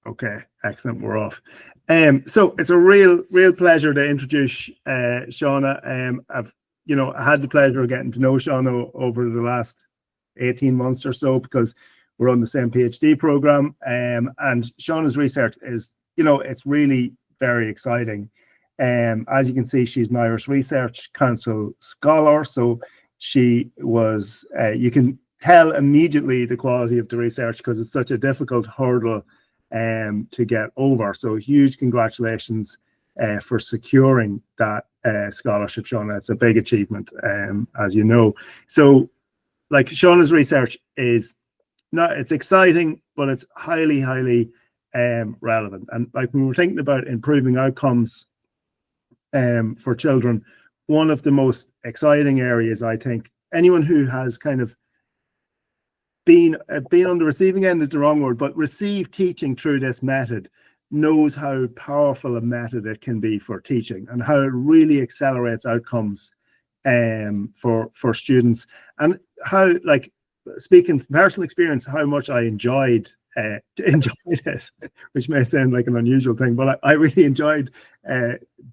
Okay, excellent. We're off. So it's a real pleasure to introduce Shauna. I've I had the pleasure of getting to know Shauna over the last 18 months or so because we're on the same PhD program. And Shauna's research is, it's really very exciting. As you can see, she's an Irish Research Council scholar, so she was. You can tell immediately the quality of the research because it's such a difficult hurdle to get over. So huge congratulations for securing that scholarship, Shauna. It's a big achievement, as you know. So, like, Shauna's research is it's exciting, but it's highly relevant. And like, when we're thinking about improving outcomes for children, one of the most exciting areas, I think, anyone who has kind of been on the receiving end is the wrong word, but received teaching through this method knows how powerful a method it can be for teaching and how it really accelerates outcomes for students, and how, like, speaking from personal experience, how much I enjoyed it, which may sound like an unusual thing, but I really enjoyed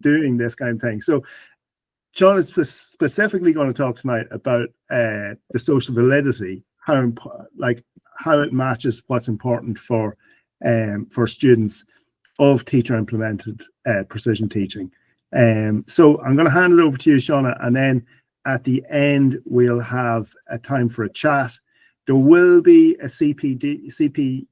doing this kind of thing. So John is specifically going to talk tonight about the social validity, how it matches what's important for students of teacher implemented precision teaching. So I'm going to hand it over to you, Shauna, and then at the end we'll have a time for a chat. There will be a CPD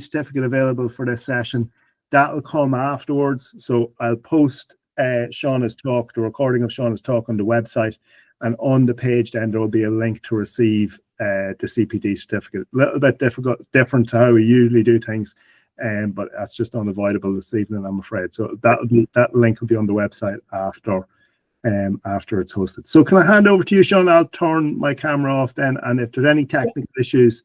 certificate available for this session. That'll come afterwards. So I'll post Shauna's talk, the recording of Shauna's talk, on the website, and on the page then there will be a link to receive the CPD certificate. A little bit different to how we usually do things, but that's just unavoidable this evening, I'm afraid. So that link will be on the website after it's hosted. So can I hand over to you, Shauna? I'll turn my camera off then, and if there's any technical issues,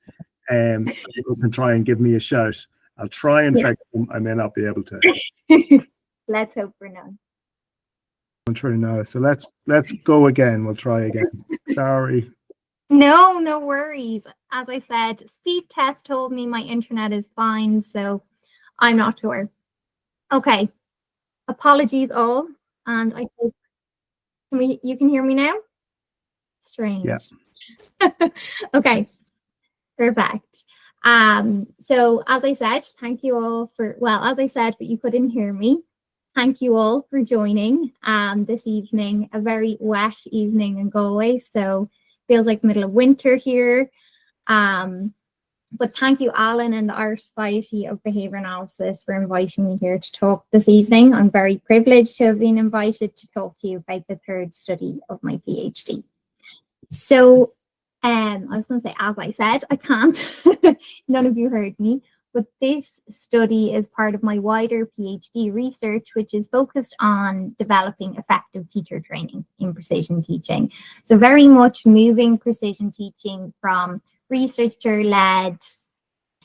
people can try and give me a shout. I'll try and fix them. I may not be able to. Let's hope for none. I'm trying now. So let's go again. We'll try again. Sorry. No worries. As I said, speed test told me my internet is fine, so I'm not sure. Okay. Apologies all, and I hope you can hear me now? Strange. Yeah. Okay. Perfect. So as I said, thank you all for, well, as I said, but you couldn't hear me. Thank you all for joining this evening, a very wet evening in Galway. So feels like the middle of winter here. But thank you, Alan, and the Irish Society of Behaviour Analysis for inviting me here to talk this evening. I'm very privileged to have been invited to talk to you about the third study of my PhD. So I was going to say, as I said, I can't, none of you heard me, but this study is part of my wider PhD research, which is focused on developing effective teacher training in precision teaching. So very much moving precision teaching from researcher-led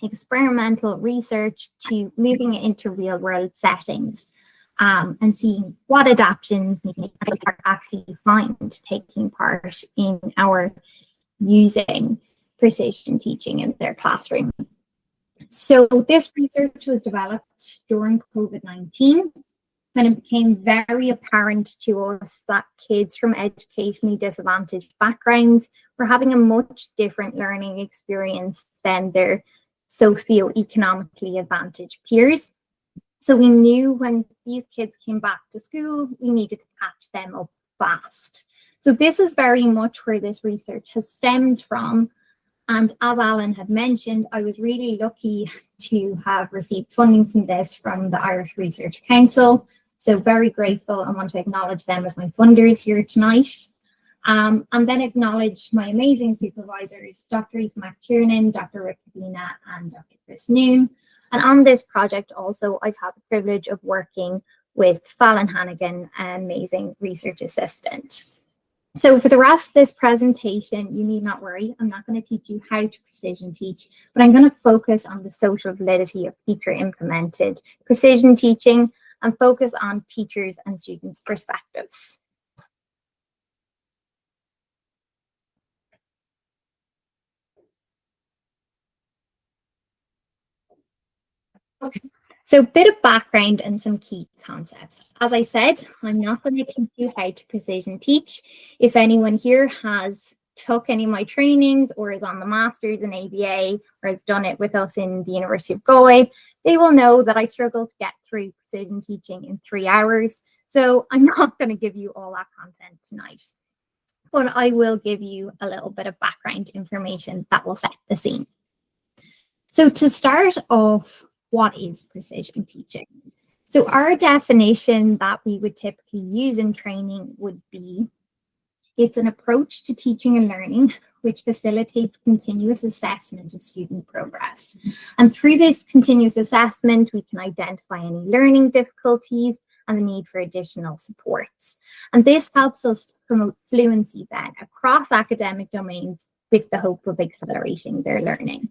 experimental research to moving it into real-world settings and seeing what adaptations are actually find taking part in our using precision teaching in their classroom. So this research was developed during COVID-19, and it became very apparent to us that kids from educationally disadvantaged backgrounds were having a much different learning experience than their socioeconomically advantaged peers. So we knew when these kids came back to school, we needed to catch them up fast. So this is very much where this research has stemmed from. And as Alan had mentioned, I was really lucky to have received funding from this from the Irish Research Council. So very grateful. I want to acknowledge them as my funders here tonight. And then acknowledge my amazing supervisors, Dr. Ethan McTiernan, Dr. Rick Kabina, and Dr. Chris Noon. And on this project also, I've had the privilege of working with Fallon Hannigan, an amazing research assistant. So for the rest of this presentation, you need not worry. I'm not going to teach you how to precision teach, but I'm going to focus on the social validity of teacher implemented precision teaching and focus on teachers and students' perspectives. So a bit of background and some key concepts. As I said, I'm not going to teach you how to precision teach. If anyone here has took any of my trainings or is on the Masters in ABA or has done it with us in the University of Galway, they will know that I struggle to get through precision teaching in 3 hours. So I'm not going to give you all that content tonight, but I will give you a little bit of background information that will set the scene. So to start off, what is precision teaching? So our definition that we would typically use in training would be, it's an approach to teaching and learning which facilitates continuous assessment of student progress. And through this continuous assessment, we can identify any learning difficulties and the need for additional supports. And this helps us to promote fluency then across academic domains with the hope of accelerating their learning.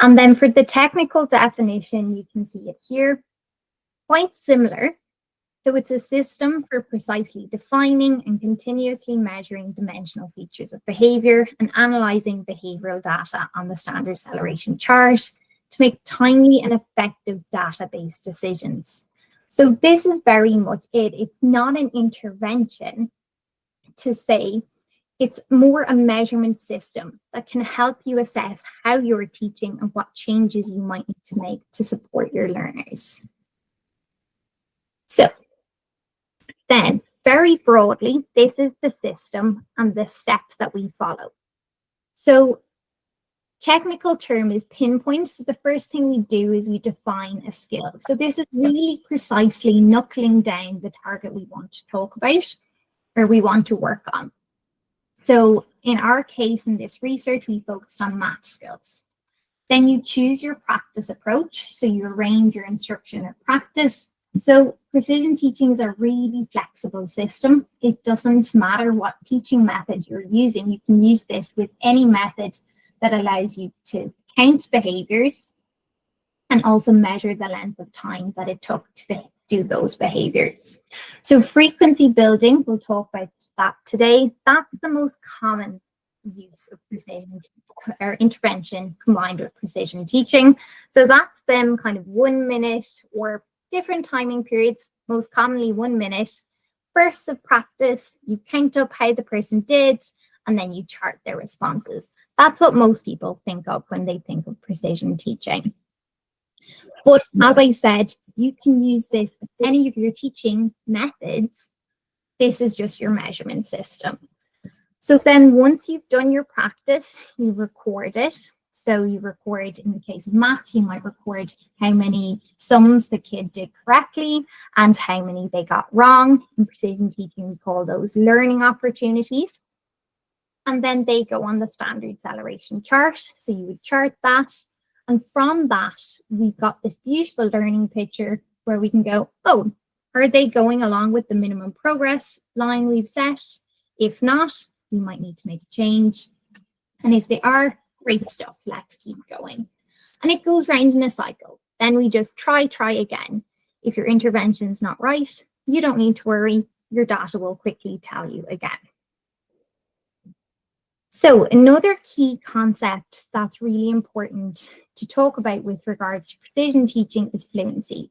And then for the technical definition, you can see it here, quite similar. So it's a system for precisely defining and continuously measuring dimensional features of behavior and analyzing behavioral data on the standard acceleration chart to make timely and effective data-based decisions. So this is very much it. It's not an intervention to say, it's more a measurement system that can help you assess how you're teaching and what changes you might need to make to support your learners. So then, very broadly, this is the system and the steps that we follow. So technical term is pinpoint. So the first thing we do is we define a skill. So this is really precisely knuckling down the target we want to talk about or we want to work on. So in our case, in this research, we focused on math skills. Then you choose your practice approach. So you arrange your instruction or practice. So precision teaching is a really flexible system. It doesn't matter what teaching method you're using. You can use this with any method that allows you to count behaviors and also measure the length of time that it took to do those behaviors. So frequency building, we'll talk about that today. That's the most common use of precision or intervention combined with precision teaching. So that's them kind of 1 minute or different timing periods, most commonly 1 minute, bursts of practice, you count up how the person did, and then you chart their responses. That's what most people think of when they think of precision teaching. But as I said, you can use this with any of your teaching methods. This is just your measurement system. So then once you've done your practice, you record it. So you record, in the case of maths, you might record how many sums the kid did correctly and how many they got wrong. In precision teaching, we call those learning opportunities. And then they go on the standard acceleration chart. So you would chart that. And from that, we've got this beautiful learning picture where we can go, oh, are they going along with the minimum progress line we've set? If not, we might need to make a change. And if they are, great stuff, let's keep going. And it goes round in a cycle. Then we just try again. If your intervention's not right, you don't need to worry. Your data will quickly tell you again. So another key concept that's really important to talk about with regards to precision teaching is fluency.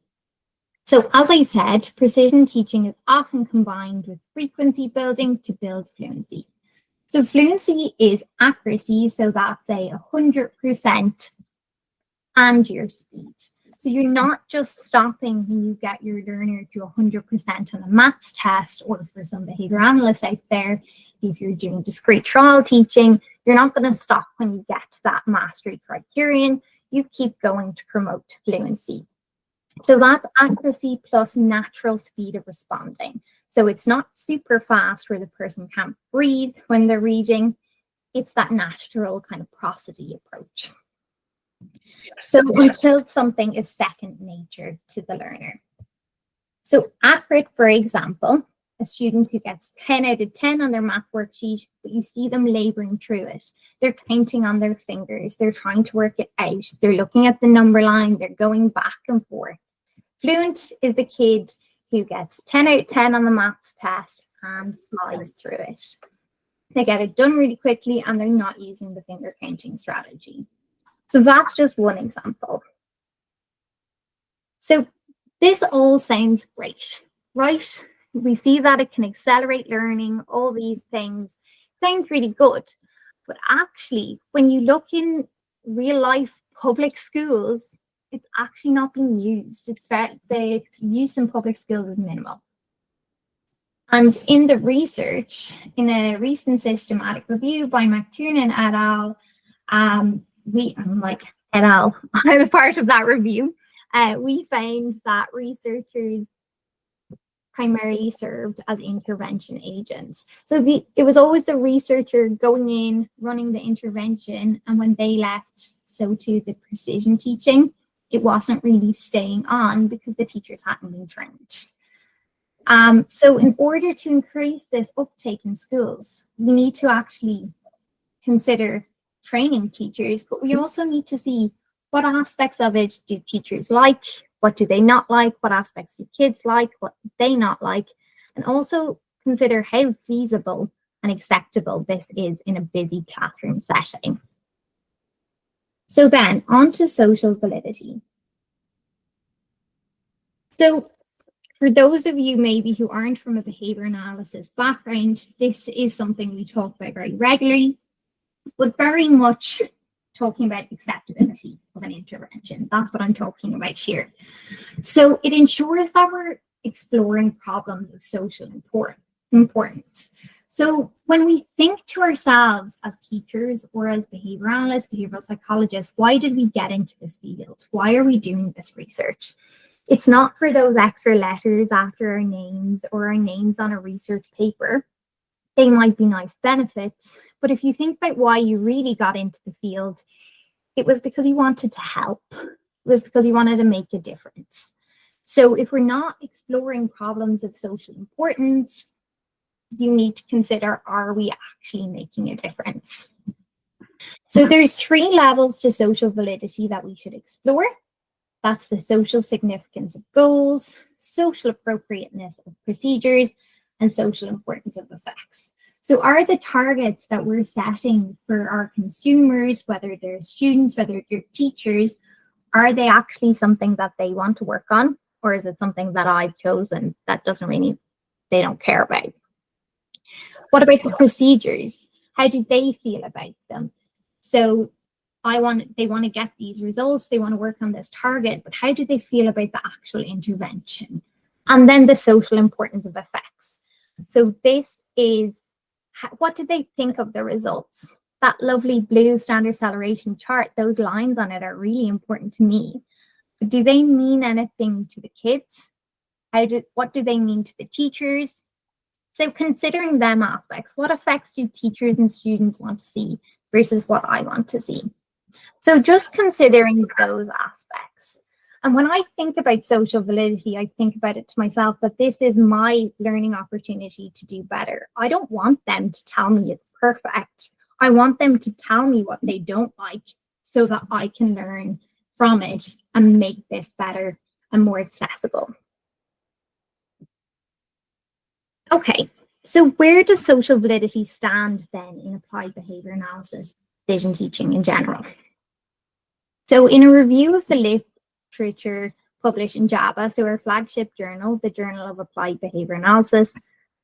So as I said, precision teaching is often combined with frequency building to build fluency. So fluency is accuracy, so that's a 100% and your speed. So you're not just stopping when you get your learner to 100% on a maths test, or for some behavior analysts out there, if you're doing discrete trial teaching, you're not going to stop when you get to that mastery criterion. You keep going to promote fluency. So that's accuracy plus natural speed of responding. So it's not super fast where the person can't breathe when they're reading. It's that natural kind of prosody approach. So until something is second nature to the learner. So accurate, for example, a student who gets 10 out of 10 on their math worksheet, but you see them laboring through it. They're counting on their fingers. They're trying to work it out. They're looking at the number line. They're going back and forth. Fluent is the kid who gets 10 out of 10 on the maths test and flies through it. They get it done really quickly and they're not using the finger counting strategy. So that's just one example. So this all sounds great, right? We see that it can accelerate learning, all these things. Sounds really good. But actually, when you look in real life public schools, it's actually not being used. The use in public schools is minimal. And in the research, in a recent systematic review by McTiernan et al., et al., I was part of that review. We found that researchers primarily served as intervention agents. So it was always the researcher going in, running the intervention, and when they left, so too the precision teaching. It wasn't really staying on because the teachers hadn't been trained. So in order to increase this uptake in schools, we need to actually consider training teachers, but we also need to see what aspects of it do teachers like, what do they not like, what aspects do kids like, what do they not like, and also consider how feasible and acceptable this is in a busy classroom setting. So then, on to social validity. So for those of you maybe who aren't from a behavior analysis background, this is something we talk about very regularly, but very much talking about acceptability of an intervention. That's what I'm talking about here. So it ensures that we're exploring problems of social importance. So when we think to ourselves as teachers or as behavior analysts, behavioral psychologists, why did we get into this field? Why are we doing this research? It's not for those extra letters after our names or our names on a research paper. They might be nice benefits, but if you think about why you really got into the field, it was because you wanted to help. It was because you wanted to make a difference. So if we're not exploring problems of social importance, you need to consider, are we actually making a difference? So there's 3 levels to social validity that we should explore. That's the social significance of goals, social appropriateness of procedures, and social importance of effects. So are the targets that we're setting for our consumers, whether they're students, whether they're teachers, are they actually something that they want to work on? Or is it something that I've chosen that they don't care about? What about the procedures? How do they feel about them? So they want to get these results, they want to work on this target, but how do they feel about the actual intervention? And then the social importance of effects. So this is, what do they think of the results? That lovely blue standard acceleration chart, those lines on it are really important to me. But do they mean anything to the kids? What do they mean to the teachers? So considering them aspects, what effects do teachers and students want to see versus what I want to see? So just considering those aspects. And when I think about social validity, I think about it to myself that this is my learning opportunity to do better. I don't want them to tell me it's perfect. I want them to tell me what they don't like so that I can learn from it and make this better and more accessible. Okay, so where does social validity stand then in applied behavior analysis, decision teaching in general? So in a review of the literature published in JABA, so our flagship journal, the Journal of Applied Behavior Analysis,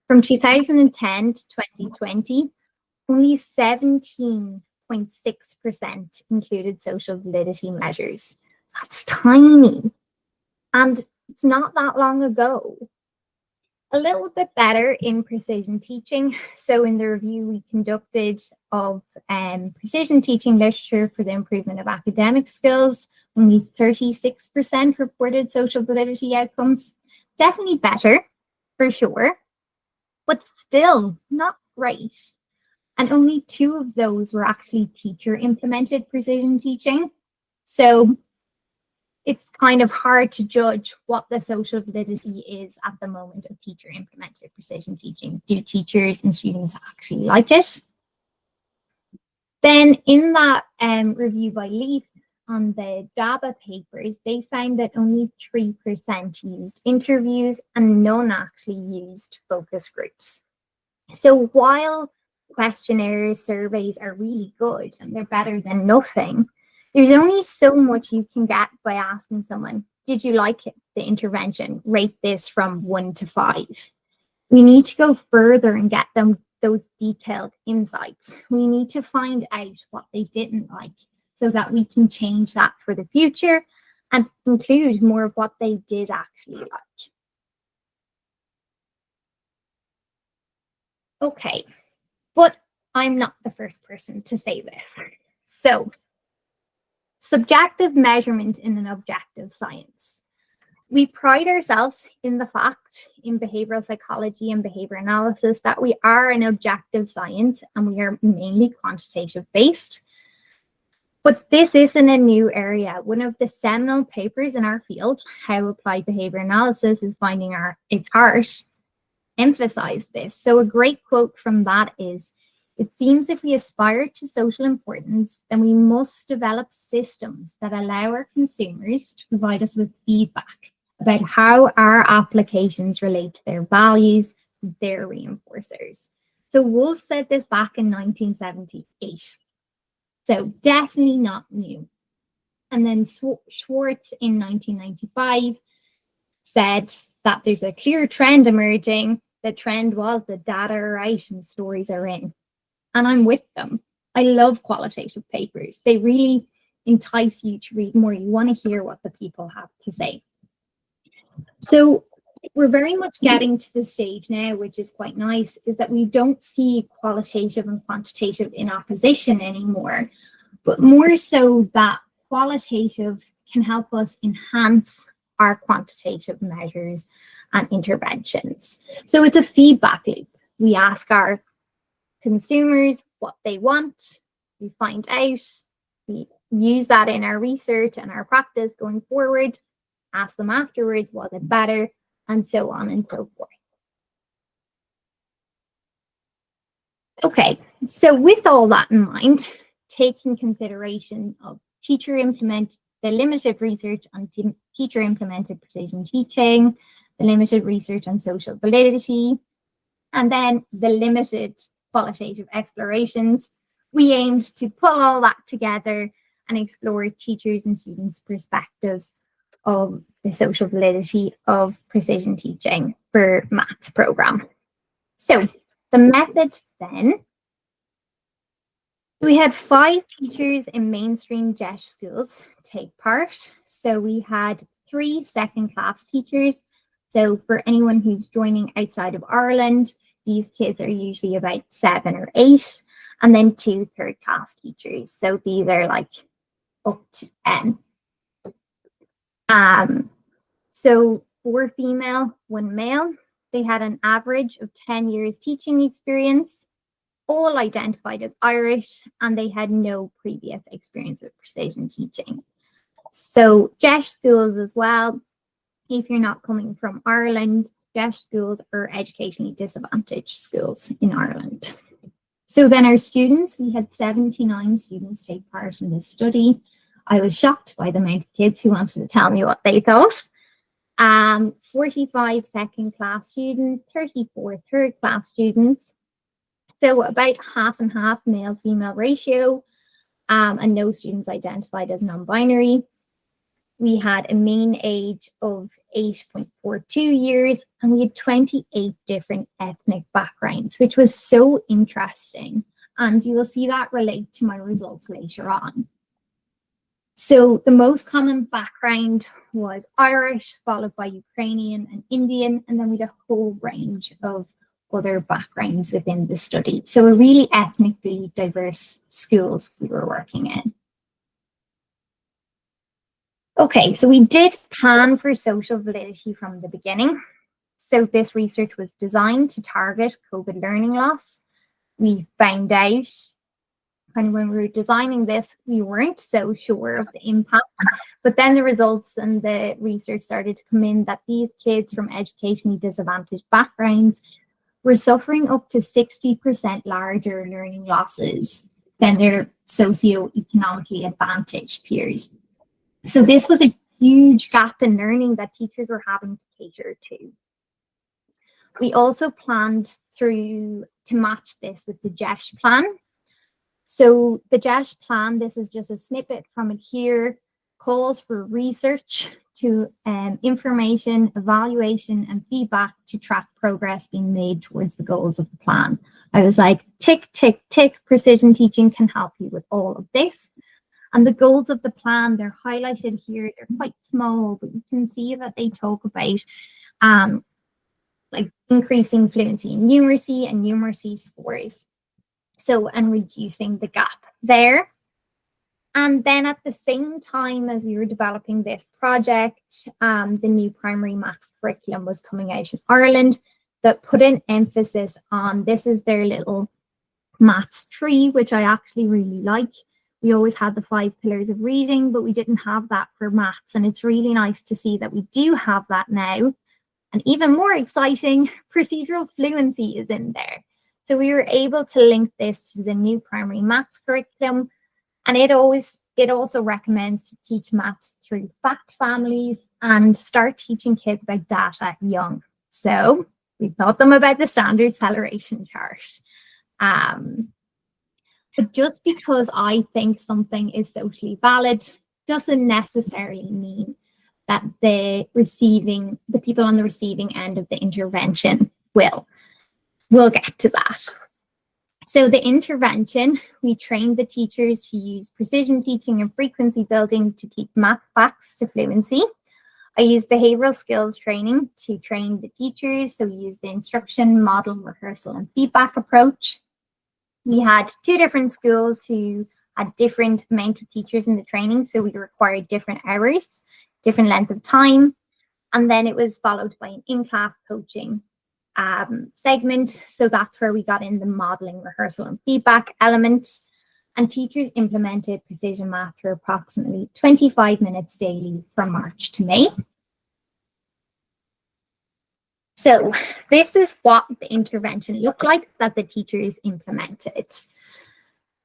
from 2010 to 2020, only 17.6% included social validity measures. That's tiny. And it's not that long ago. A little bit better in precision teaching. So in the review we conducted of precision teaching literature for the improvement of academic skills, only 36% reported social validity outcomes. Definitely better, for sure, but still not great. And only 2 of those were actually teacher-implemented precision teaching. So it's kind of hard to judge what the social validity is at the moment of teacher-implemented precision teaching. Do teachers and students actually like it? Then in that review by Leaf on the JABA papers, they found that only 3% used interviews and none actually used focus groups. So while questionnaires, surveys are really good and they're better than nothing, there's only so much you can get by asking someone, Did you like the intervention? Rate this from 1 to 5. We need to go further and get them those detailed insights. We need to find out what they didn't like so that we can change that for the future and include more of what they did actually like. Okay, but I'm not the first person to say this. So, subjective measurement in an objective science. We pride ourselves in the fact in behavioral psychology and behavior analysis that we are an objective science and we are mainly quantitative based. But this isn't a new area. One of the seminal papers in our field, How Applied Behavior Analysis is Finding Its Heart, emphasized this. So a great quote from that is, "It seems if we aspire to social importance, then we must develop systems that allow our consumers to provide us with feedback about how our applications relate to their values, their reinforcers." So Wolf said this back in 1978. So definitely not new. And then Schwartz in 1995 said that there's a clear trend emerging. The trend was the data are out and stories are in. And I'm with them. I love qualitative papers. They really entice you to read more. You want to hear what the people have to say. So we're very much getting to the stage now, which is quite nice, is that we don't see qualitative and quantitative in opposition anymore, but more so that qualitative can help us enhance our quantitative measures and interventions. So it's a feedback loop. We ask our consumers what they want, we find out, we use that in our research and our practice going forward, ask them afterwards, was it better, and so on and so forth. Okay, so with all that in mind, taking consideration of the limited research on teacher implemented precision teaching, the limited research on social validity, and then the limited qualitative explorations, we aimed to put all that together and explore teachers' and students' perspectives of the social validity of precision teaching for maths program. So the method then, we had 5 teachers in mainstream GESH schools take part. So we had 3 second-class teachers. So for anyone who's joining outside of Ireland, these kids are usually about 7 or 8, and then 2 third-class teachers. So these are like up to 10. So 4 female, 1 male. They had an average of 10 years teaching experience, all identified as Irish, and they had no previous experience with precision teaching. So GESH schools as well, if you're not coming from Ireland, GESH schools are educationally disadvantaged schools in Ireland. So then our students, we had 79 students take part in this study. I was shocked by the amount of kids who wanted to tell me what they thought. 45 second class students, 34 third class students. So about half and half male female ratio, and no students identified as non-binary. We had a mean age of 8.42 years, and we had 28 different ethnic backgrounds, which was so interesting. And you will see that relate to my results later on. So the most common background was Irish, followed by Ukrainian and Indian, and then we had a whole range of other backgrounds within the study. So a really ethnically diverse schools we were working in. Okay, so we did plan for social validity from the beginning. So this research was designed to target COVID learning loss. We found out kind of when we were designing this, we weren't so sure of the impact, but then the results and the research started to come in that these kids from educationally disadvantaged backgrounds were suffering up to 60% larger learning losses than their socioeconomically advantaged peers. So this was a huge gap in learning that teachers were having to cater to. We also planned to match this with the GESH plan. So the GESH plan, this is just a snippet from it here, calls for research to information, evaluation, and feedback to track progress being made towards the goals of the plan. I was like, tick, tick, tick, precision teaching can help you with all of this. And the goals of the plan, they're highlighted here. They're quite small, but you can see that they talk about like increasing fluency in numeracy and numeracy scores. So, and reducing the gap there. And then at the same time as we were developing this project, the new primary maths curriculum was coming out in Ireland that put an emphasis on, this is their little maths tree, which I actually really like. We always had the 5 pillars of reading, but we didn't have that for maths. And it's really nice to see that we do have that now. And even more exciting, procedural fluency is in there. So we were able to link this to the new primary maths curriculum. And it also recommends to teach maths through fact families and start teaching kids about data young. So we taught them about the standard acceleration chart. But just because I think something is socially valid doesn't necessarily mean that the people on the receiving end of the intervention will. We'll get to that. So the intervention, we trained the teachers to use precision teaching and frequency building to teach math facts to fluency. I used behavioral skills training to train the teachers. So we used the instruction, model, rehearsal, and feedback approach. We had 2 different schools who had different amount of teachers in the training. So we required different hours, different length of time. And then it was followed by an in-class coaching segment. So that's where we got in the modeling, rehearsal, and feedback element. And teachers implemented precision math for approximately 25 minutes daily from March to May. So this is what the intervention looked like that the teachers implemented.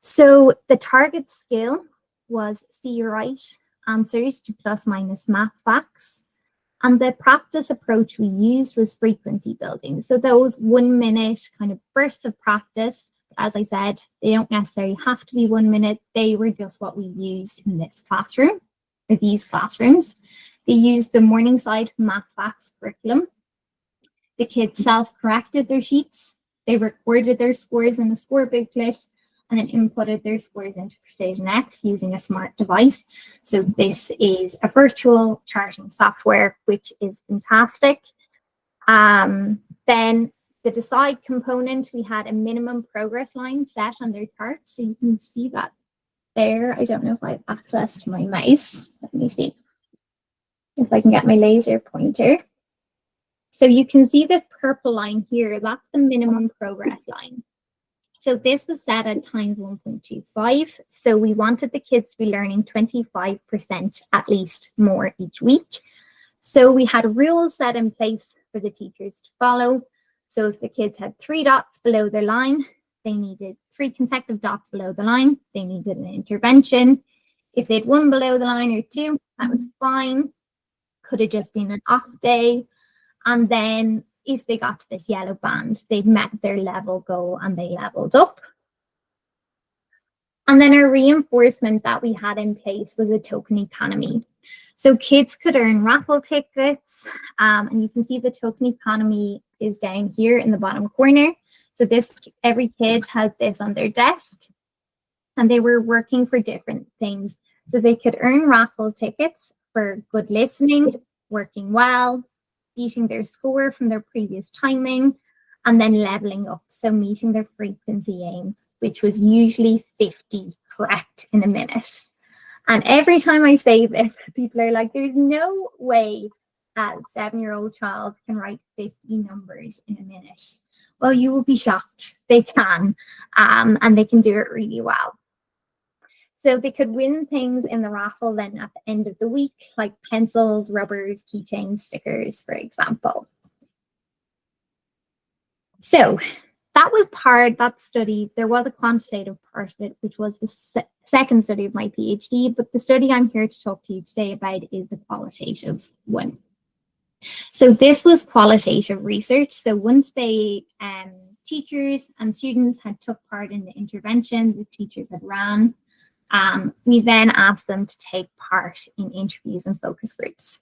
So the target skill was see right answers to plus minus math facts. And the practice approach we used was frequency building. So those 1 minute kind of bursts of practice, as I said, they don't necessarily have to be 1 minute. They were just what we used in this classroom, or these classrooms. They used the Morningside Math Facts curriculum. The kids self-corrected their sheets. They recorded their scores in a score booklet and then inputted their scores into Precision X using a smart device. So this is a virtual charting software, which is fantastic. Then the decide component, we had a minimum progress line set on their chart. So you can see that there. I don't know if I have access to my mouse. Let me see if I can get my laser pointer. So you can see this purple line here. That's the minimum progress line. So this was set at times 1.25. So we wanted the kids to be learning 25% at least more each week. So we had rules set in place for the teachers to follow. So if the kids had 3 dots below their line, they needed 3 consecutive dots below the line. They needed an intervention. If they had 1 below the line or 2, that was fine. Could have just been an off day. And then if they got to this yellow band, they'd met their level goal and they leveled up. And then our reinforcement that we had in place was a token economy. So kids could earn raffle tickets, and you can see the token economy is down here in the bottom corner. So every kid had this on their desk, and they were working for different things. So they could earn raffle tickets for good listening, working well, beating their score from their previous timing, and then leveling up, so meeting their frequency aim, which was usually 50 correct in a minute. And every time I say this, people are like, there's no way a 7-year-old child can write 50 numbers in a minute. Well, you will be shocked. They can, and they can do it really well. So they could win things in the raffle then at the end of the week, like pencils, rubbers, keychains, stickers, for example. So that was that study. There was a quantitative part of it, which was the second study of my PhD, but the study I'm here to talk to you today about is the qualitative one. So this was qualitative research. So once they, teachers and students had took part in the intervention, the teachers had ran, we then asked them to take part in interviews and focus groups.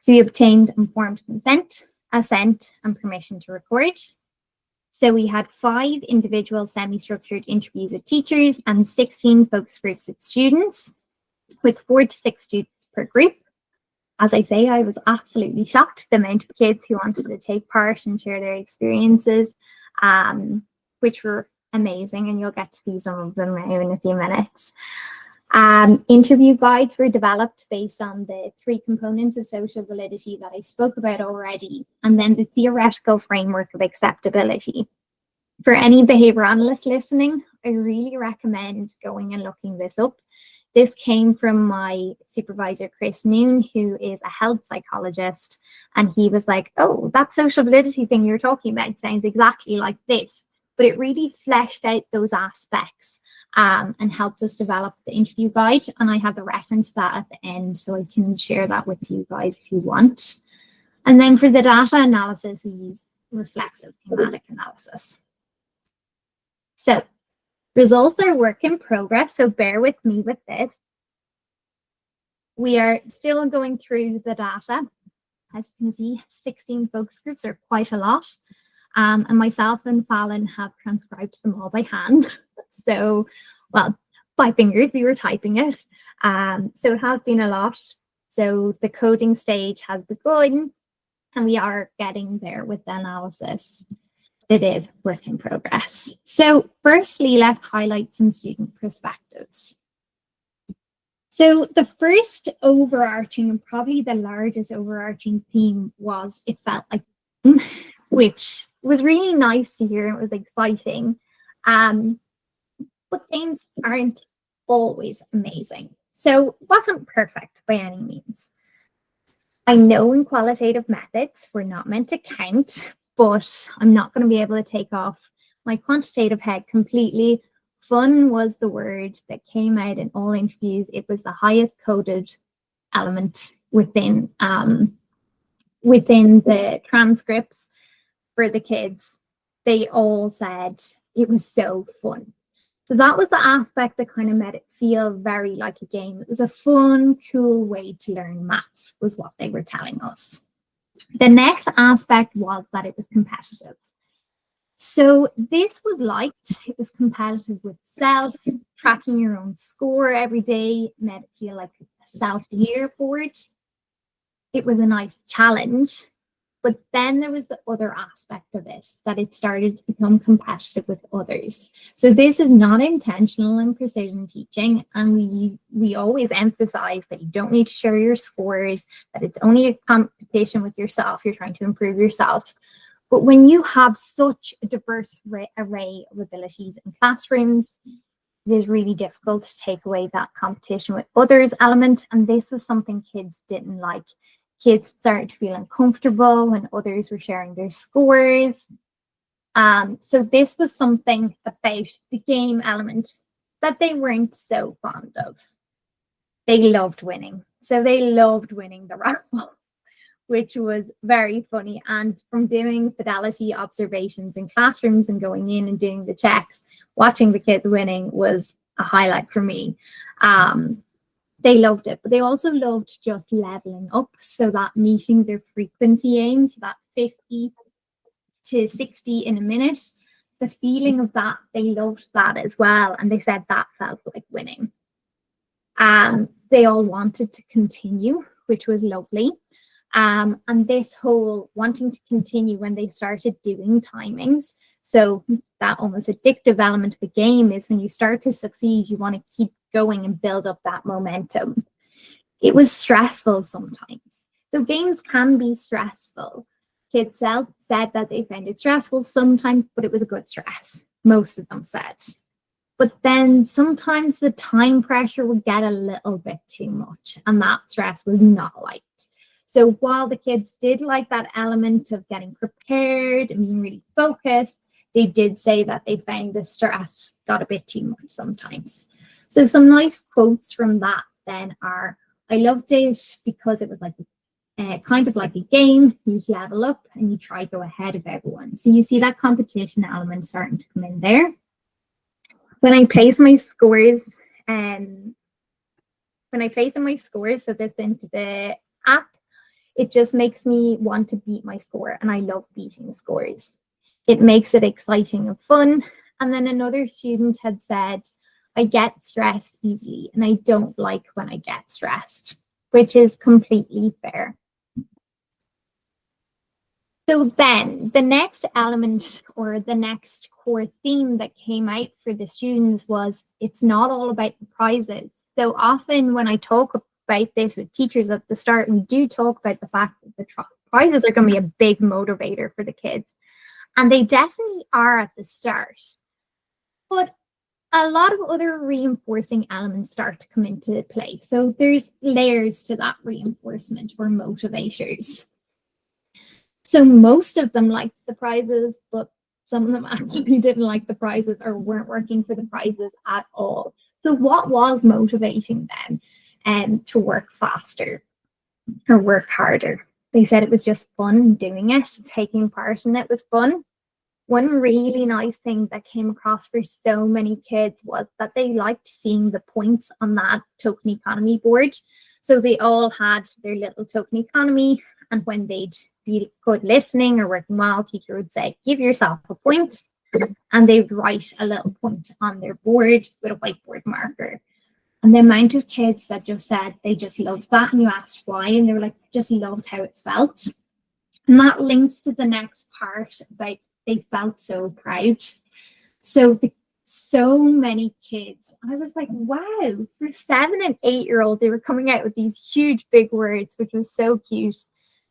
So we obtained informed consent, assent, and permission to record. So we had 5 individual semi-structured interviews with teachers and 16 focus groups with students, with 4 to 6 students per group. As I say, I was absolutely shocked the amount of kids who wanted to take part and share their experiences, which were amazing, and you'll get to see some of them now in a few minutes. Interview guides were developed based on the 3 components of social validity that I spoke about already, and then the theoretical framework of acceptability. For any behavior analysts listening, I really recommend going and looking this up. This came from my supervisor, Chris Noon, who is a health psychologist, and he was like, oh, that social validity thing you're talking about sounds exactly like this. But it really fleshed out those aspects and helped us develop the interview guide. And I have the reference to that at the end, so I can share that with you guys if you want. And then for the data analysis, we use reflexive thematic analysis. So results are work in progress, so bear with me with this. We are still going through the data. As you can see, 16 focus groups are quite a lot. And myself and Fallon have transcribed them all by hand. So, well, by fingers, we were typing it. So it has been a lot. So the coding stage has begun, and we are getting there with the analysis. It is work in progress. So firstly, let's highlight some student perspectives. So the first overarching and probably the largest overarching theme was it felt like, which was really nice to hear. It was exciting. But games aren't always amazing. So it wasn't perfect by any means. I know in qualitative methods, we're not meant to count, but I'm not going to be able to take off my quantitative head completely. Fun was the word that came out in all interviews. It was the highest coded element within the transcripts for the kids. They all said it was so fun. So that was the aspect that kind of made it feel very like a game. It was a fun, cool way to learn maths, was what they were telling us. The next aspect was that it was competitive. So this was liked. It was competitive with self, tracking your own score every day, made it feel like a self-leaderboard. It was a nice challenge. But then there was the other aspect of it, that it started to become competitive with others. So this is not intentional in precision teaching. And we always emphasize that you don't need to share your scores, that it's only a competition with yourself. You're trying to improve yourself. But when you have such a diverse array of abilities in classrooms, it is really difficult to take away that competition with others element. And this is something kids didn't like. Kids started to feel uncomfortable when others were sharing their scores. So this was something about the game element that they weren't so fond of. They loved winning. So they loved winning the raffle, which was very funny. And from doing fidelity observations in classrooms and going in and doing the checks, watching the kids winning was a highlight for me. They loved it, but they also loved just leveling up. So that meeting their frequency aims, so that 50 to 60 in a minute, the feeling of that, they loved that as well. And they said that felt like winning. They all wanted to continue, which was lovely. And this whole wanting to continue when they started doing timings. So that almost addictive element of the game is when you start to succeed, you want to keep going and build up that momentum. It was stressful sometimes. So games can be stressful. Kids said that they found it stressful sometimes, but it was a good stress. Most of them said. But then sometimes the time pressure would get a little bit too much, and that stress was not liked. So while the kids did like that element of getting prepared and being really focused, they did say that they found the stress got a bit too much sometimes. So some nice quotes from that then are, I loved it because it was like kind of like a game. You level up and you try to go ahead of everyone. So you see that competition element starting to come in there. When I place my scores, so this into the app, It just makes me want to beat my score, and I love beating scores. It makes it exciting and fun. And then another student had said, I get stressed easily and I don't like when I get stressed, which is completely fair. So then the next element or the next core theme that came out for the students was it's not all about the prizes. So often when I talk about this with teachers at the start, we do talk about the fact that the prizes are going to be a big motivator for the kids. And they definitely are at the start. But a lot of other reinforcing elements start to come into play. So there's layers to that reinforcement or motivators. So most of them liked the prizes, but some of them actually didn't like the prizes or weren't working for the prizes at all. So what was motivating them to work faster or work harder? They said it was just fun doing it, taking part in it was fun. One really nice thing that came across for so many kids was that they liked seeing the points on that token economy board. So they all had their little token economy, and when they'd be good listening or working well, teacher would say, give yourself a point, and they'd write a little point on their board with a whiteboard marker. And the amount of kids that just said they just loved that, and you asked why, and they were like, just loved how it felt. And that links to the next part about they felt so proud. So many kids, I was like, wow, for 7 and 8-year-olds, they were coming out with these huge big words, which was so cute,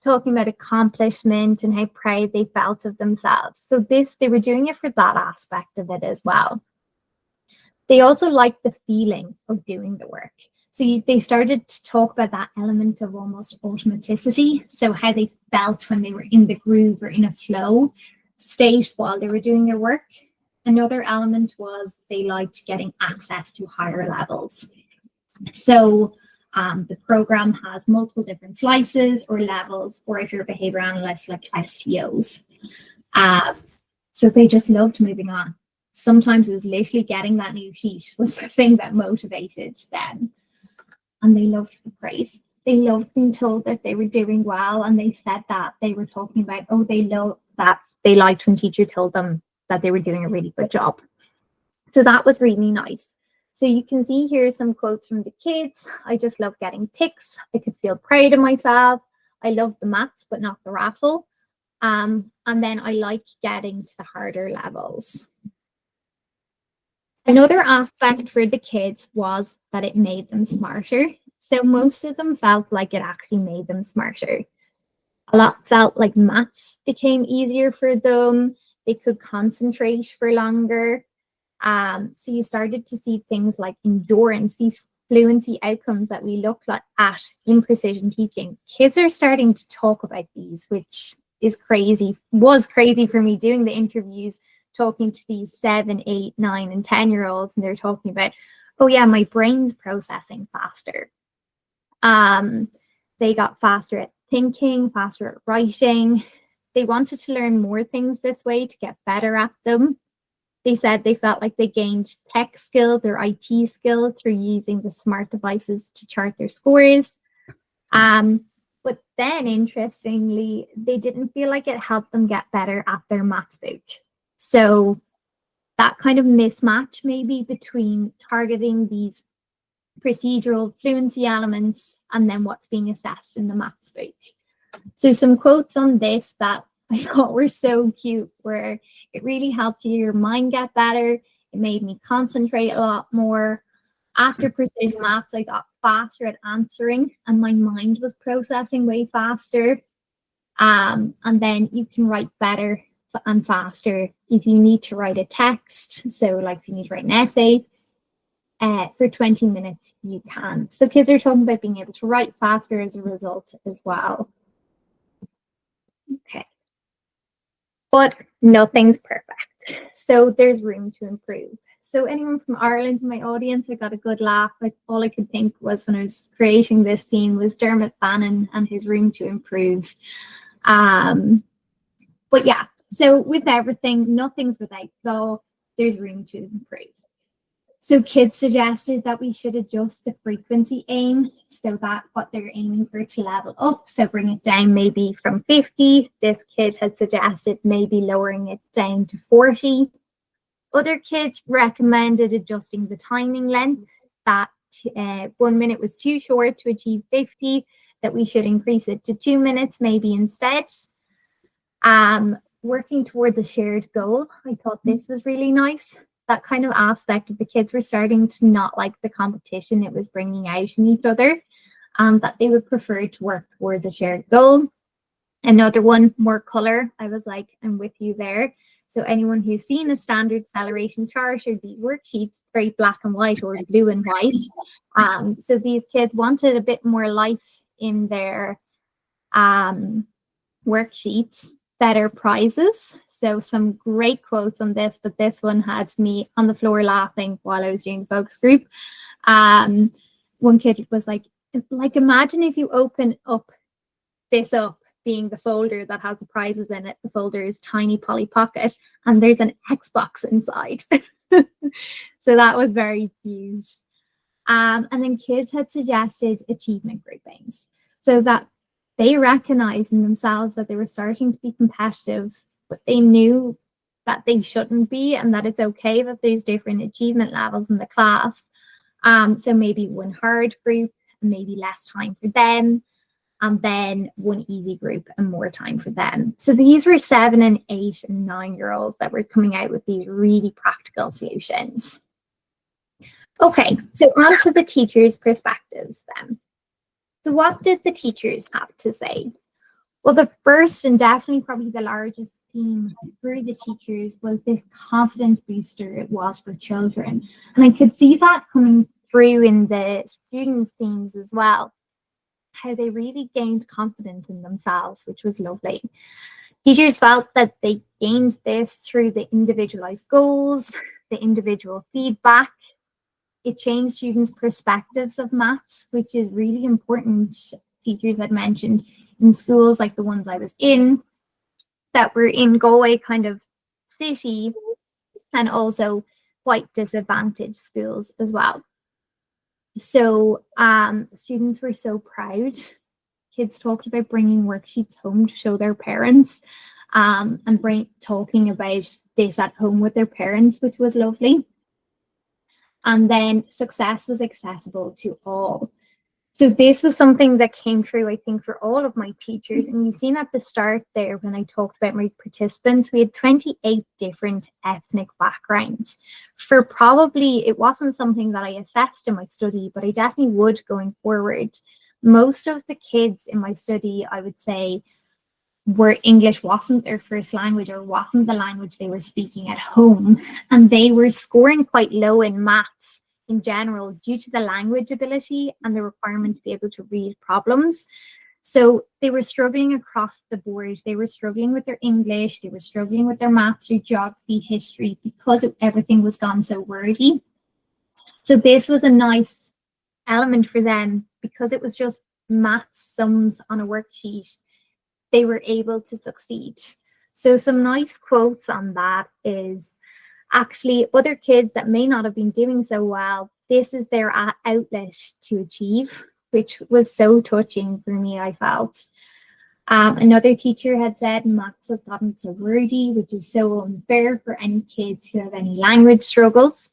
talking about accomplishment and how proud they felt of themselves. So they were doing it for that aspect of it as well. They also liked the feeling of doing the work. So they started to talk about that element of almost automaticity. So how they felt when they were in the groove or in a flow state while they were doing their work. Another element was they liked getting access to higher levels. So the program has multiple different slices or levels, or if you're a behavior analyst, like STOs. So they just loved moving on. Sometimes it was literally getting that new sheet was the thing that motivated them. And they loved the praise. They loved being told that they were doing well. And they said that they were talking about, oh, they love that they liked when teacher told them that they were doing a really good job. So that was really nice. So you can see here some quotes from the kids. I just love getting ticks. I could feel proud of myself. I love the maths, but not the raffle. And then I like getting to the harder levels. Another aspect for the kids was that it made them smarter. So most of them felt like it actually made them smarter. A lot felt like maths became easier for them. They could concentrate for longer. So you started to see things like endurance, these fluency outcomes that we look at in precision teaching. Kids are starting to talk about these, which is crazy, was crazy for me doing the interviews, talking to these 7, 8, 9, and 10-year-olds, and they're talking about, oh yeah, my brain's processing faster. They got faster at thinking, faster at writing. They wanted to learn more things this way to get better at them. They said they felt like they gained tech skills or IT skills through using the smart devices to chart their scores. But then, interestingly, they didn't feel like it helped them get better at their maths book. So that kind of mismatch maybe between targeting these procedural fluency elements and then what's being assessed in the maths book. So some quotes on this that I thought were so cute were, it really helped your mind get better. It made me concentrate a lot more. After precision maths, I got faster at answering and my mind was processing way faster. And then you can write better and faster if you need to write a text. So like if you need to write an essay, for 20 minutes, you can. So kids are talking about being able to write faster as a result as well. Okay. But nothing's perfect. So there's room to improve. So anyone from Ireland in my audience, I got a good laugh. Like all I could think was when I was creating this theme was Dermot Bannon and his room to improve. But yeah, so with everything, nothing's without flaw. There's room to improve. So kids suggested that we should adjust the frequency aim so that what they're aiming for to level up. So bring it down maybe from 50. This kid had suggested maybe lowering it down to 40. Other kids recommended adjusting the timing length, that 1 minute was too short to achieve 50, that we should increase it to 2 minutes maybe instead. Working towards a shared goal. I thought this was really nice. That kind of aspect of the kids were starting to not like the competition it was bringing out in each other, that they would prefer to work towards a shared goal. Another one, more color. I was like, I'm with you there. So anyone who's seen a standard acceleration chart or these worksheets, very black and white or blue and white. So these kids wanted a bit more life in their worksheets, better prizes. So some great quotes on this, but this one had me on the floor laughing while I was doing the focus group. One kid was like, imagine if you open up this up, being the folder that has the prizes in it. The folder is tiny Polly Pocket and there's an Xbox inside. So that was very cute. And then kids had suggested achievement groupings so that they recognized in themselves that they were starting to be competitive, but they knew that they shouldn't be and that it's okay that there's different achievement levels in the class. So maybe one hard group, maybe less time for them, and then one easy group and more time for them. So these were 7 and 8 and 9-year-olds that were coming out with these really practical solutions. Okay, so on to the teachers' perspectives then. So what did the teachers have to say? Well, the first and definitely probably the largest theme for the teachers was this confidence booster it was for children. And I could see that coming through in the students' themes as well, how they really gained confidence in themselves, which was lovely. Teachers felt that they gained this through the individualized goals, the individual feedback. It changed students' perspectives of maths, which is really important. Teachers had mentioned in schools like the ones I was in, that were in Galway kind of city, and also quite disadvantaged schools as well. So students were so proud. Kids talked about bringing worksheets home to show their parents, and talking about this at home with their parents, which was lovely. And then success was accessible to all. So this was something that came through, I think, for all of my teachers. And you've seen at the start there when I talked about my participants, we had 28 different ethnic backgrounds. For probably, it wasn't something that I assessed in my study, but I definitely would going forward. Most of the kids in my study, I would say, where English wasn't their first language or wasn't the language they were speaking at home. And they were scoring quite low in maths in general due to the language ability and the requirement to be able to read problems. So they were struggling across the board. They were struggling with their English, they were struggling with their maths or geography, history, because everything was gone so wordy. So this was a nice element for them because it was just maths sums on a worksheet. They were able to succeed. So some nice quotes on that is actually other kids that may not have been doing so well, this is their outlet to achieve, which was so touching for me, I felt. Another teacher had said maths has gotten so wordy, which is so unfair for any kids who have any language struggles.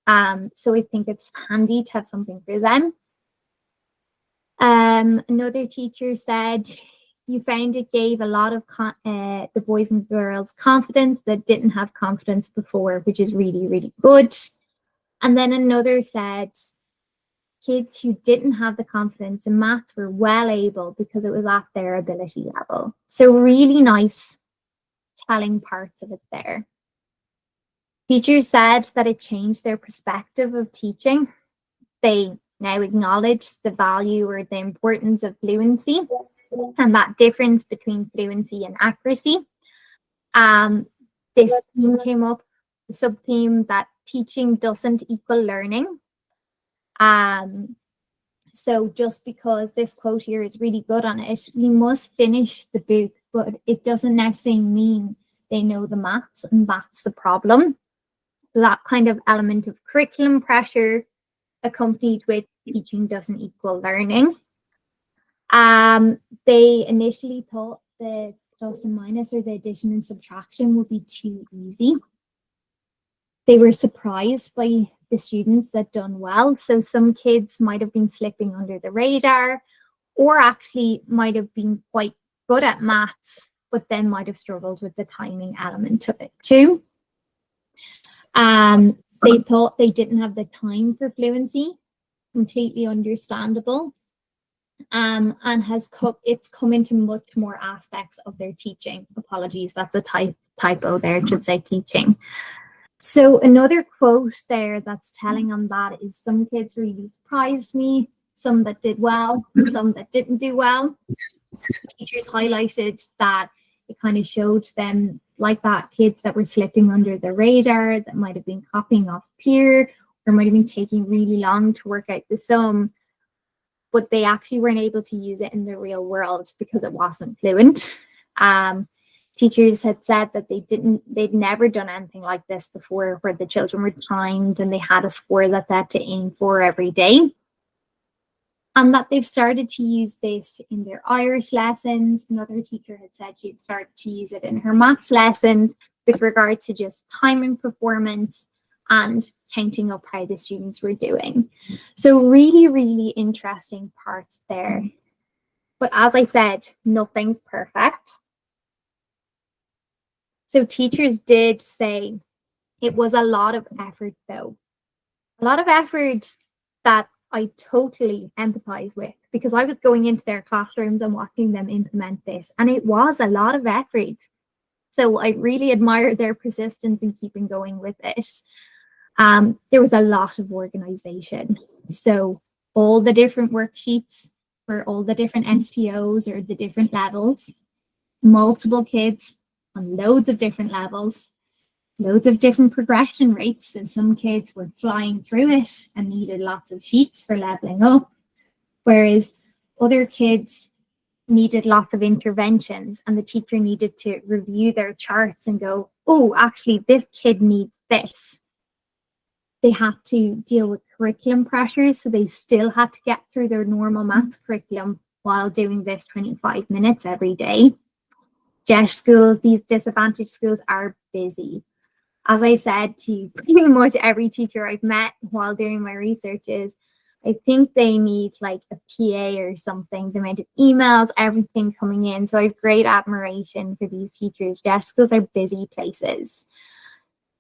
So I think it's handy to have something for them. Another teacher said, you found it gave a lot of the boys and girls confidence that didn't have confidence before, which is really, really good. And then another said, kids who didn't have the confidence in maths were well able because it was at their ability level. So really nice telling parts of it there. Teachers said that it changed their perspective of teaching. They now acknowledge the value or the importance of fluency and that difference between fluency and accuracy. This theme came up, the sub-theme that teaching doesn't equal learning. So just because this quote here is really good on it, we must finish the book, but it doesn't necessarily mean they know the maths, and that's the problem. that kind of element of curriculum pressure accompanied with teaching doesn't equal learning. They initially thought the plus and minus, or the addition and subtraction, would be too easy. They were surprised by the students that done well. So some kids might have been slipping under the radar, or actually might have been quite good at maths, but then might have struggled with the timing element of it too. They thought they didn't have the time for fluency, completely understandable. And it's come into much more aspects of their teaching. Apologies, that's a typo there, it should say teaching. So another quote there that's telling on that is, some kids really surprised me, some that did well, some that didn't do well. Teachers highlighted that it kind of showed them, like that, kids that were slipping under the radar, that might have been copying off peer, or might have been taking really long to work out the sum, but they actually weren't able to use it in the real world because it wasn't fluent. Teachers had said that they'd never done anything like this before, where the children were timed and they had a score that they had to aim for every day. And that they've started to use this in their Irish lessons. Another teacher had said she'd started to use it in her maths lessons with regard to just timing performance and counting up how the students were doing. So really, really interesting parts there. But as I said, nothing's perfect. So teachers did say it was a lot of effort, though. A lot of effort that I totally empathize with, because I was going into their classrooms and watching them implement this, and it was a lot of effort. So I really admire their persistence in keeping going with it. There was a lot of organization. So all the different worksheets for all the different STOs, or the different levels, multiple kids on loads of different levels, loads of different progression rates. So some kids were flying through it and needed lots of sheets for leveling up, whereas other kids needed lots of interventions, and the teacher needed to review their charts and go, oh, actually, this kid needs this. They had to deal with curriculum pressures, so they still had to get through their normal maths curriculum while doing this 25 minutes every day. DESH schools, these disadvantaged schools, are busy. As I said to pretty much every teacher I've met while doing my research, is I think they need like a PA or something, the amount of emails, everything coming in. So I have great admiration for these teachers. DESH schools are busy places.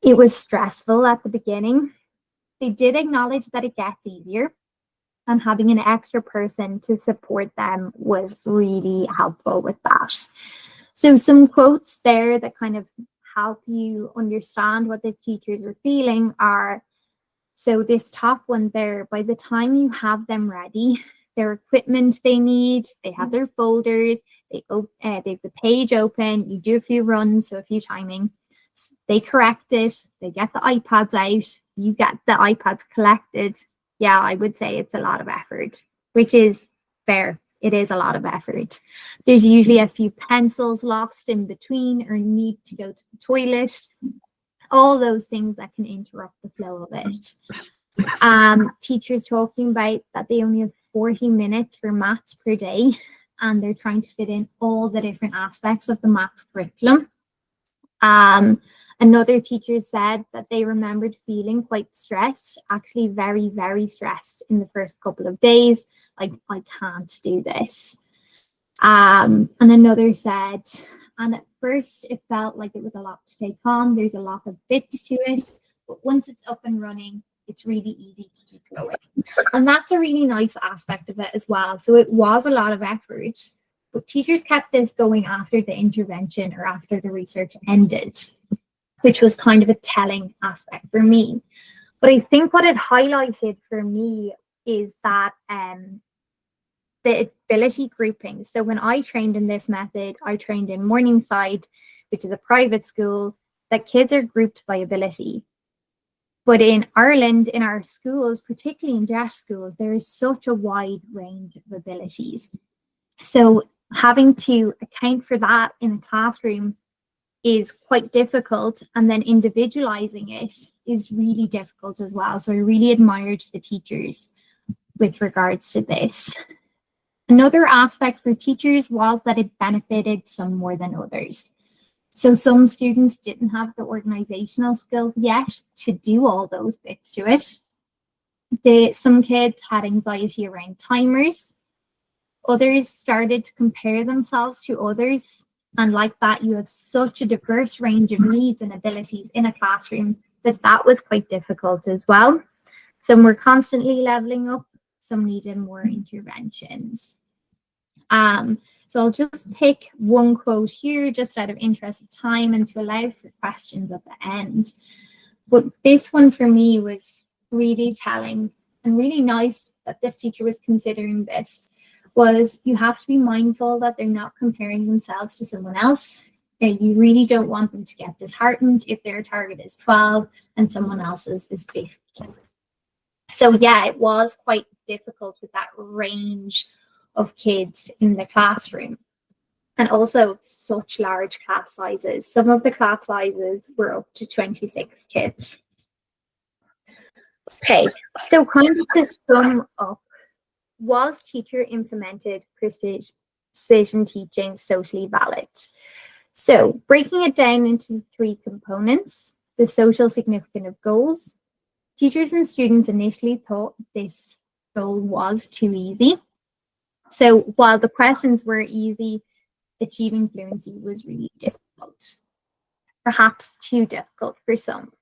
It was stressful at the beginning. They did acknowledge that it gets easier, and having an extra person to support them was really helpful with that. So some quotes there that kind of help you understand what the teachers were feeling are, so this top one there, by the time you have them ready, their equipment they need, they have their folders, they have the page open, you do a few runs, so a few timing, they correct it, they get the iPads out, you get the iPads collected. Yeah, I would say it's a lot of effort, which is fair. It is a lot of effort. There's usually a few pencils lost in between, or need to go to the toilet. All those things that can interrupt the flow of it. Teachers talking about that they only have 40 minutes for maths per day, and they're trying to fit in all the different aspects of the maths curriculum. Another teacher said that they remembered feeling quite stressed, actually very, very stressed in the first couple of days, like, I can't do this. And another said, and at first it felt like it was a lot to take on. There's a lot of bits to it, but once it's up and running, it's really easy to keep going. And that's a really nice aspect of it as well. So it was a lot of effort, but teachers kept this going after the intervention or after the research ended, which was kind of a telling aspect for me. But I think what it highlighted for me is that the ability grouping. So when I trained in this method, I trained in Morningside, which is a private school, that kids are grouped by ability. But in Ireland, in our schools, particularly in DESH schools, there is such a wide range of abilities. So having to account for that in a classroom is quite difficult, and then individualizing it is really difficult as well. So I really admired the teachers with regards to this. Another aspect for teachers was that it benefited some more than others. So some students didn't have the organizational skills yet to do all those bits to it. Some kids had anxiety around timers. Others started to compare themselves to others. And like that, you have such a diverse range of needs and abilities in a classroom that was quite difficult as well. Some were constantly leveling up, some needed more interventions. So I'll just pick one quote here just out of interest of time and to allow for questions at the end. But this one for me was really telling and really nice that this teacher was considering this. Was you have to be mindful that they're not comparing themselves to someone else. You really don't want them to get disheartened if their target is 12 and someone else's is 15. So yeah, it was quite difficult with that range of kids in the classroom. And also such large class sizes. Some of the class sizes were up to 26 kids. Okay, so kind of to sum up, was teacher implemented precision teaching socially valid? So breaking it down into 3 components, the social significance of goals. Teachers and students initially thought this goal was too easy. So while the questions were easy, achieving fluency was really difficult, perhaps too difficult for some.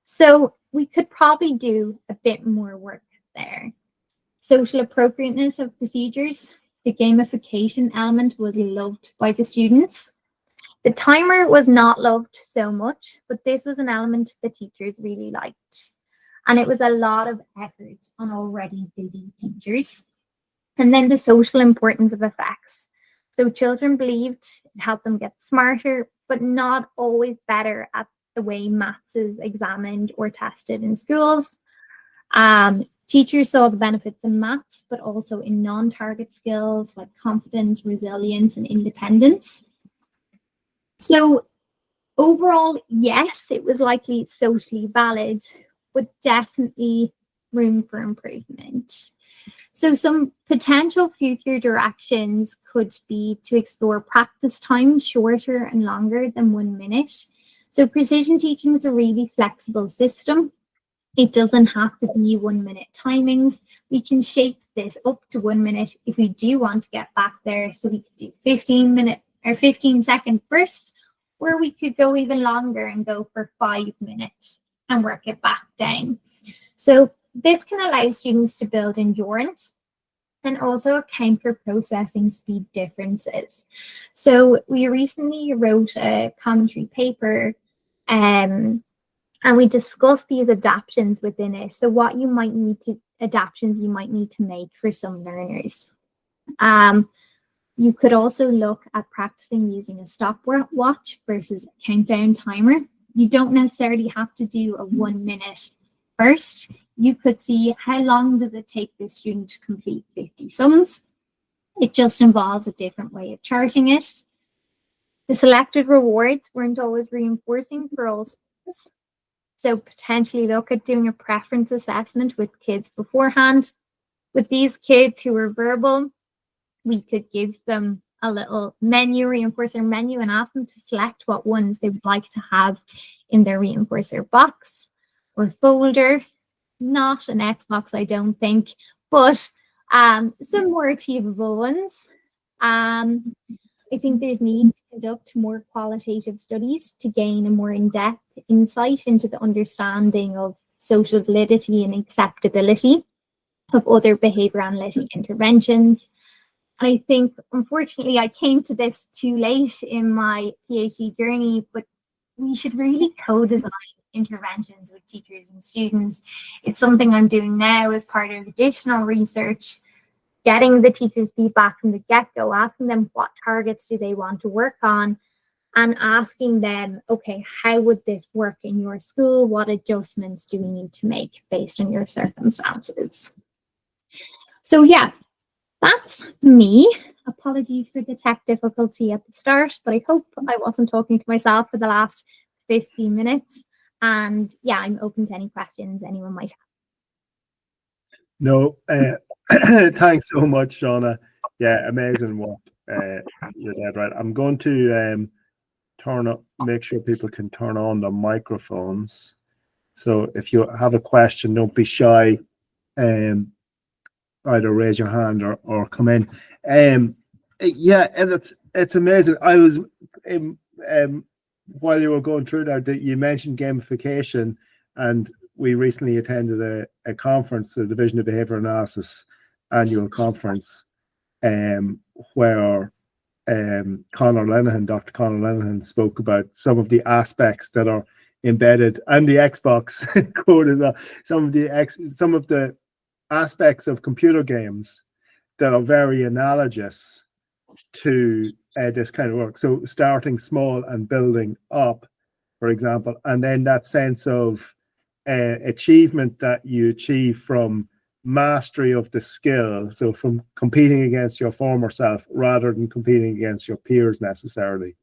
So we could probably do a bit more work there. Social appropriateness of procedures. The gamification element was loved by the students. The timer was not loved so much, but this was an element the teachers really liked. And it was a lot of effort on already busy teachers. And then the social importance of effects. So children believed it helped them get smarter, but not always better at the way maths is examined or tested in schools. Teachers saw the benefits in maths, but also in non-target skills like confidence, resilience, and independence. So overall, yes, it was likely socially valid, but definitely room for improvement. So some potential future directions could be to explore practice times shorter and longer than 1 minute. So precision teaching is a really flexible system. It doesn't have to be 1 minute timings. We can shape this up to 1 minute if we do want to get back there. So we could do 15-minute or 15-second bursts, or we could go even longer and go for 5 minutes and work it back down. So this can allow students to build endurance and also account for processing speed differences. So we recently wrote a commentary paper and we discussed these adaptations within it. So what you might need to, adaptations you might need to make for some learners. You could also look at practicing using a stopwatch versus a countdown timer. You don't necessarily have to do a 1 minute burst. You could see how long does it take this student to complete 50 sums. It just involves a different way of charting it. The selected rewards weren't always reinforcing for all students. So potentially look at doing a preference assessment with kids beforehand. With these kids who were verbal, we could give them a little menu, reinforcer menu, and ask them to select what ones they would like to have in their reinforcer box or folder. Not an Xbox, I don't think, but some more achievable ones. I think there's need to conduct more qualitative studies to gain a more in-depth insight into the understanding of social validity and acceptability of other behavior analytic interventions. And I think, unfortunately, I came to this too late in my PhD journey, but we should really co-design interventions with teachers and students. It's something I'm doing now as part of additional research, getting the teachers' feedback from the get-go, asking them what targets do they want to work on, and asking them, okay, how would this work in your school? What adjustments do we need to make based on your circumstances? So yeah, that's me. apologies for the tech difficulty at the start, but I hope I wasn't talking to myself for the last 15 minutes. And yeah, I'm open to any questions anyone might have. No, thanks so much, Shauna. Yeah, amazing work. You're dead right. I'm going to make sure people can turn on the microphones. So if you have a question, don't be shy. Either raise your hand or come in. Yeah, and it's amazing. I was while you were going through that you mentioned gamification, and we recently attended a conference, the Division of Behavioral Analysis annual conference, where Dr. Conor Lenihan spoke about some of the aspects that are embedded, and the Xbox code as well. Some of the aspects of computer games that are very analogous to this kind of work. So starting small and building up, for example, and then that sense of achievement that you achieve from mastery of the skill. So from competing against your former self rather than competing against your peers necessarily.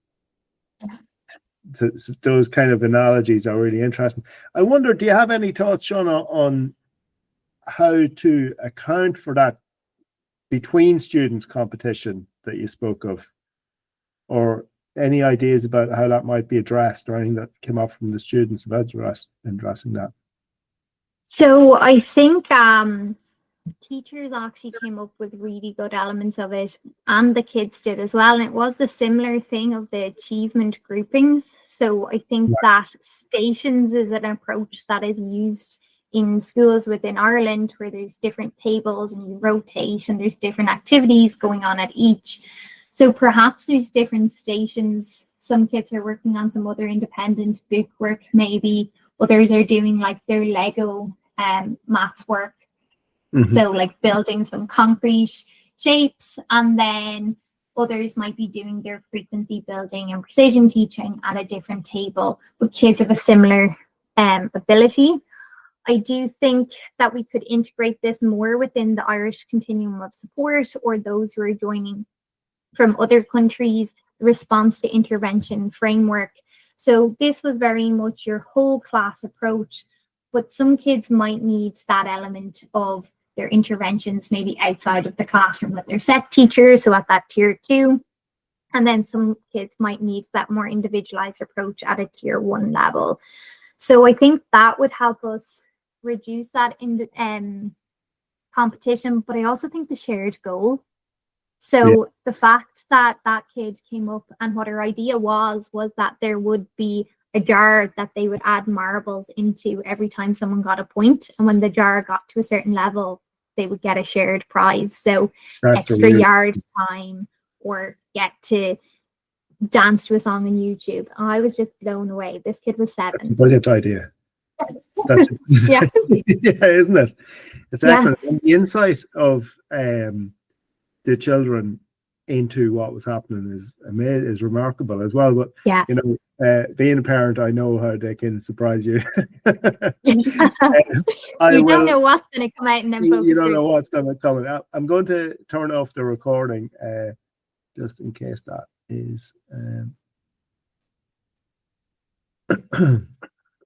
So those kind of analogies are really interesting. I wonder, do you have any thoughts, Shauna, on how to account for that between students competition that you spoke of, or any ideas about how that might be addressed, or anything that came up from the students about addressing that? So I think teachers actually came up with really good elements of it, and the kids did as well. And it was the similar thing of the achievement groupings. So I think that stations is an approach that is used in schools within Ireland, where there's different tables and you rotate and there's different activities going on at each. So perhaps there's different stations. Some kids are working on some other independent book work, maybe others are doing like their Lego maths work. Mm-hmm. So like building some concrete shapes, and then others might be doing their frequency building and precision teaching at a different table, but kids of a similar ability. I do think that we could integrate this more within the Irish continuum of support, or those who are joining from other countries, the response to intervention framework. So this was very much your whole class approach, but some kids might need that element of their interventions maybe outside of the classroom with their set teacher, so at that tier 2. And then some kids might need that more individualized approach at a tier 1 level. So I think that would help us reduce that in competition, but I also think the shared goal. So the fact that that kid came up, and what her idea was that there would be a jar that they would add marbles into every time someone got a point, and when the jar got to a certain level, they would get a shared prize. So that's extra yard time, or get to dance to a song on YouTube. I was just blown away. This kid was 7. That's a brilliant idea. That's yeah, isn't it? It's excellent. And the insight of the children into what was happening is remarkable as well. But you know, being a parent, I know how they can surprise you. You don't know what's going to come out in them focus You don't know groups. what's going to come out. I'm going to turn off the recording just in case that is.